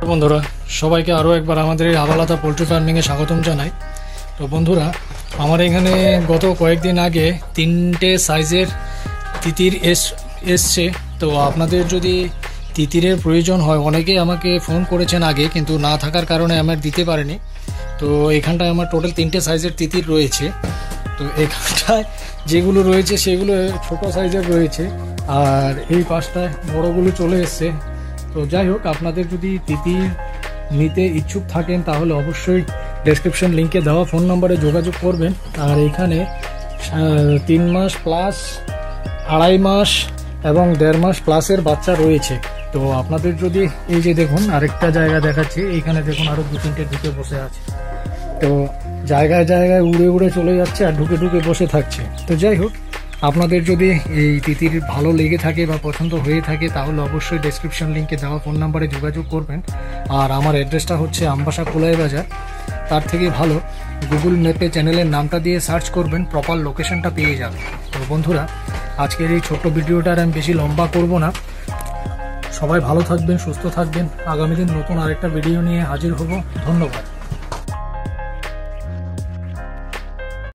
বন্ধুরা সবাইকে আরও একবার আমাদের এই আবালাতা পোলট্রি ফার্মিংয়ে স্বাগতম জানাই। তো বন্ধুরা, আমার এখানে গত কয়েকদিন আগে 3টে সাইজের তিতির এসছে। তো আপনাদের যদি তিতিরের প্রয়োজন হয়, অনেকেই আমাকে ফোন করেছেন আগে, কিন্তু না থাকার কারণে আমার দিতে পারেনি। তো এখানটায় আমার টোটাল 3টে সাইজের তিতির রয়েছে। তো এখানটায় যেগুলো রয়েছে সেগুলো ছোট সাইজের রয়েছে, আর এই পাশটায় বড়গুলো চলে এসছে। তো যাই হোক, আপনাদের যদি তিতির নিতে ইচ্ছুক থাকেন তাহলে অবশ্যই ডেসক্রিপশন লিঙ্কে দেওয়া ফোন নম্বরে যোগাযোগ করবেন। আর এখানে 3 মাস প্লাস, 2.5 মাস এবং 1.5 মাস প্লাসের বাচ্চা রয়েছে। তো আপনাদের যদি এই যে দেখুন আরেকটা জায়গা দেখাচ্ছি, এইখানে দেখুন আরও 2-3টে ঢুকে বসে আছে। তো জায়গায় জায়গায় উড়ে উড়ে চলে যাচ্ছে আর ঢুকে ঢুকে বসে থাকছে। তো যাই হোক, আপনাদের যদি এই তিতির ভালো লেগে থাকে বা পছন্দ হয়ে থাকে তাহলে অবশ্যই ডেসক্রিপশন লিঙ্কে দেওয়া ফোন নাম্বারে যোগাযোগ করবেন। আর আমার অ্যাড্রেসটা হচ্ছে আমবাসা কোলাই বাজার। তার থেকে ভালো গুগল ম্যাপে চ্যানেলের নামটা দিয়ে সার্চ করবেন, প্রপার লোকেশনটা পেয়ে যাবেন। তো বন্ধুরা, আজকের এই ছোট্ট ভিডিওটা আর আমি বেশি লম্বা করব না। সবাই ভালো থাকবেন, সুস্থ থাকবেন। আগামী দিন নতুন আরেকটা ভিডিও নিয়ে হাজির হব। ধন্যবাদ।